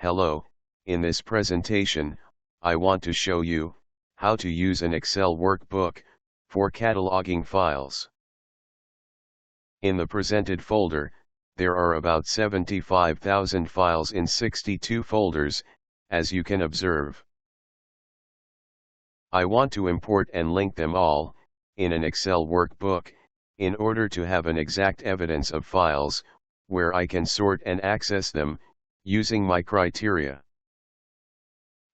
Hello, in this presentation, I want to show you how to use an Excel workbook for cataloging files. In the presented folder, there are about 75,000 files in 62 folders, as you can observe. I want to import and link them all in an Excel workbook in order to have an exact evidence of files where I can sort and access them using my criteria.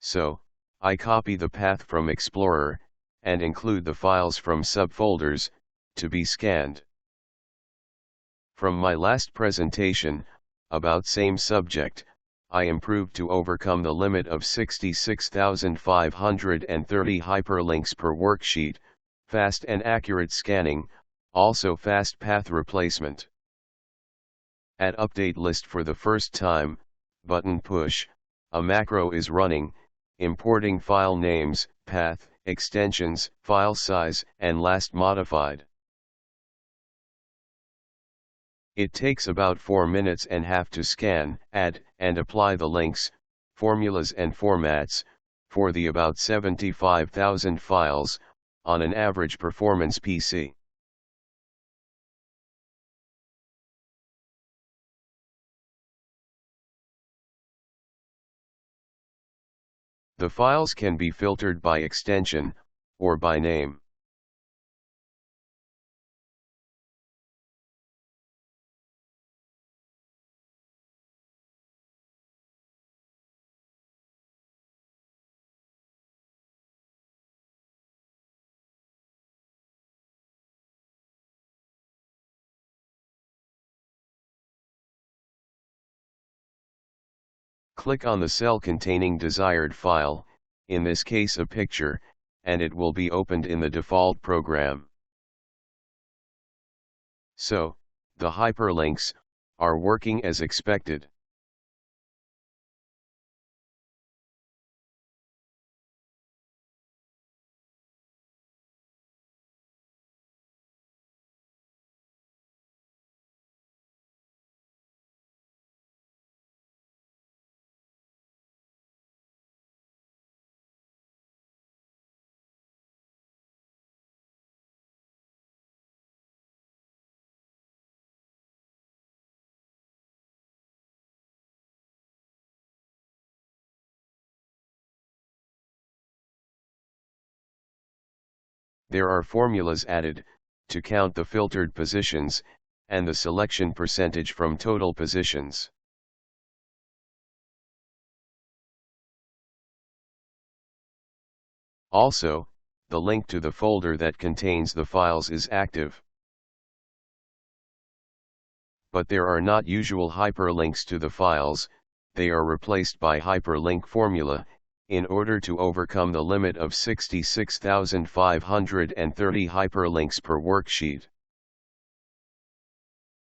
So, I copy the path from Explorer and include the files from subfolders to be scanned. From my last presentation about same subject, I improved to overcome the limit of 66,530 hyperlinks per worksheet, fast and accurate scanning, also fast path replacement. At update list for the first time, button push, a macro is running, importing file names, path, extensions, file size, and last modified. It takes about 4 minutes and a half to scan, add, and apply the links, formulas and formats, for the about 75,000 files, on an average performance PC. The files can be filtered by extension, or by name. Click on the cell containing desired file, in this case a picture, and it will be opened in the default program. So, the hyperlinks are working as expected. There are formulas added to count the filtered positions and the selection percentage from total positions. Also, the link to the folder that contains the files is active. But there are not usual hyperlinks to the files, they are replaced by hyperlink formula, in order to overcome the limit of 66,530 hyperlinks per worksheet.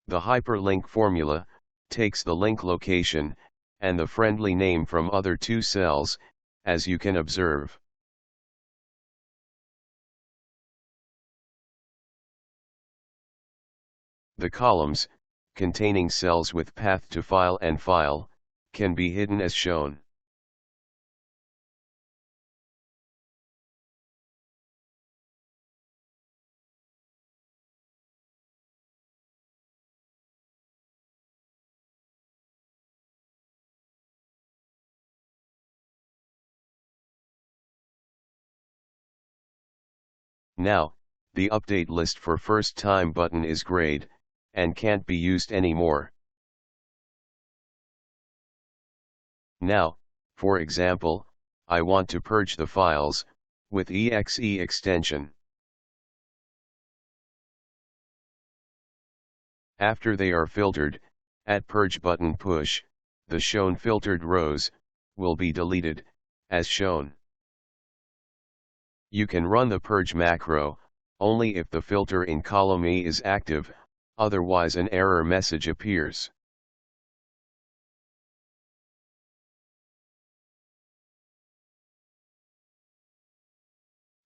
The hyperlink formula takes the link location and the friendly name from other two cells, as you can observe. The columns, containing cells with path to file and file, can be hidden as shown. Now, the update list for first time button is grayed, and can't be used anymore. Now, for example, I want to purge the files with exe extension. After they are filtered, at purge button push, the shown filtered rows will be deleted, as shown. You can run the purge macro only if the filter in column E is active, otherwise an error message appears.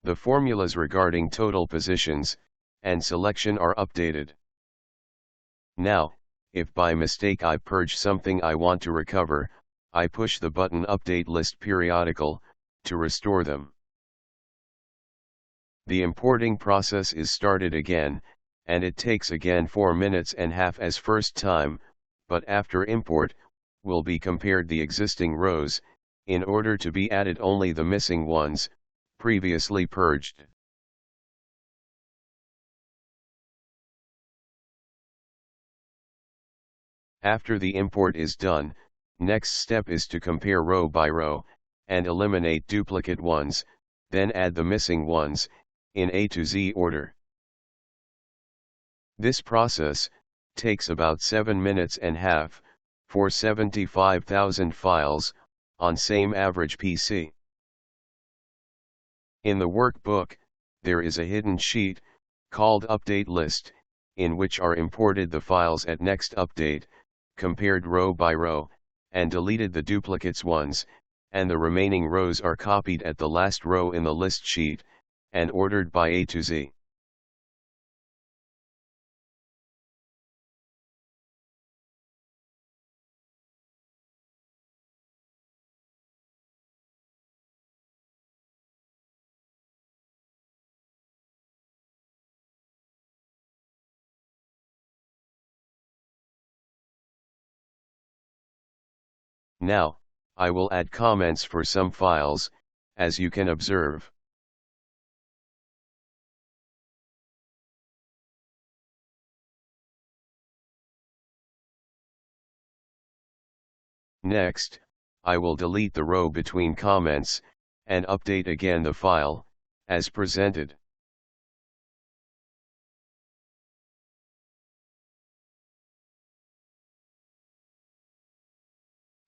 The formulas regarding total positions and selection are updated. Now, if by mistake I purge something I want to recover, I push the button Update List Periodical to restore them. The importing process is started again, and it takes again 4 minutes and half as first time, but after import, will be compared the existing rows, in order to be added only the missing ones, previously purged. After the import is done, next step is to compare row by row, and eliminate duplicate ones, then add the missing ones, in A to Z order. This process takes about 7 minutes and half, for 75,000 files, on same average PC. In the workbook, there is a hidden sheet, called Update List, in which are imported the files at next update, compared row by row, and deleted the duplicates ones, and the remaining rows are copied at the last row in the list sheet, and ordered by A to Z. Now, I will add comments for some files, as you can observe. Next, I will delete the row between comments, and update again the file, as presented.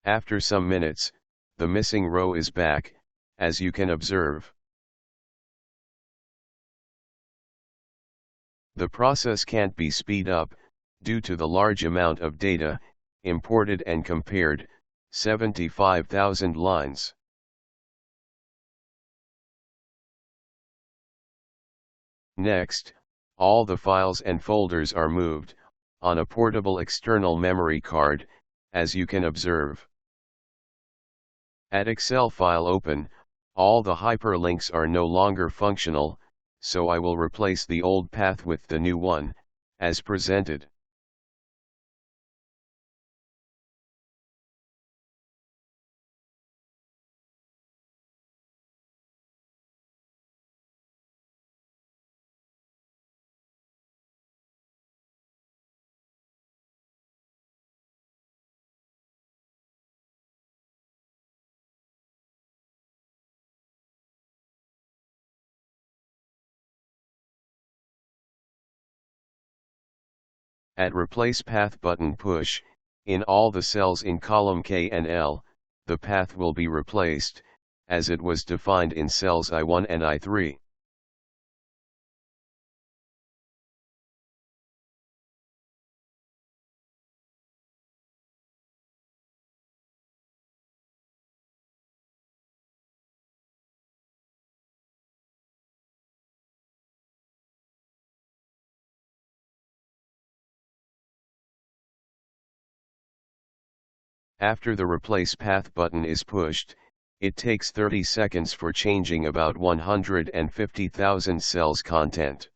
After some minutes, the missing row is back, as you can observe. The process can't be speed up, due to the large amount of data, imported and compared, 75,000 lines. Next, all the files and folders are moved, on a portable external memory card, as you can observe. At Excel file open, all the hyperlinks are no longer functional, so I will replace the old path with the new one, as presented. At Replace Path button push, in all the cells in column K and L, the path will be replaced, as it was defined in cells I1 and I3. After the Replace Path button is pushed, it takes 30 seconds for changing about 150,000 cells content.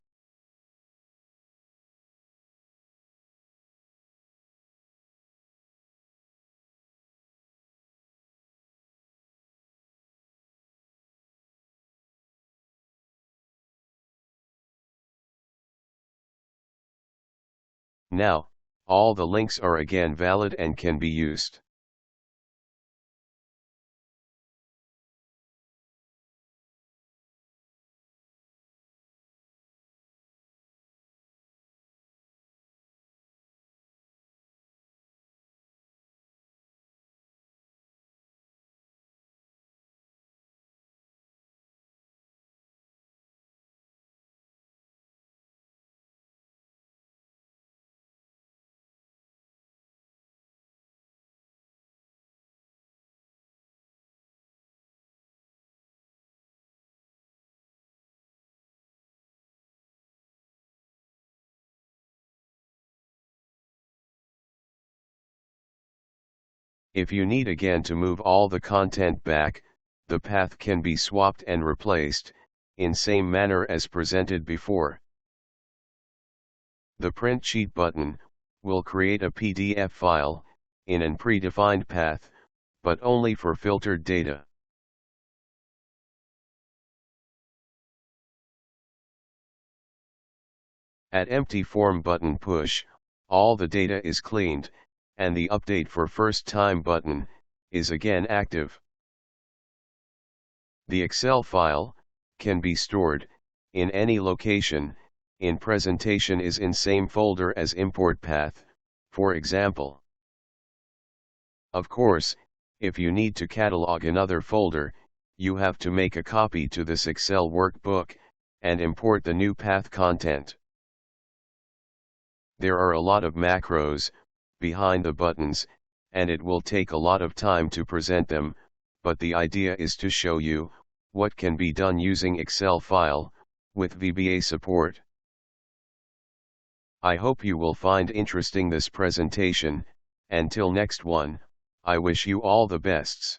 Now, all the links are again valid and can be used. If you need again to move all the content back, the path can be swapped and replaced, in same manner as presented before. The Print Sheet button will create a PDF file, in an predefined path, but only for filtered data. At Empty Form button push, all the data is cleaned, and the Update for First Time button is again active. The Excel file can be stored in any location. In presentation is in same folder as import path, for example. Of course, if you need to catalog another folder, you have to make a copy to this Excel workbook, and import the new path content. There are a lot of macros behind the buttons, and it will take a lot of time to present them, but the idea is to show you what can be done using Excel file, with VBA support. I hope you will find interesting this presentation. Until next one, I wish you all the bests.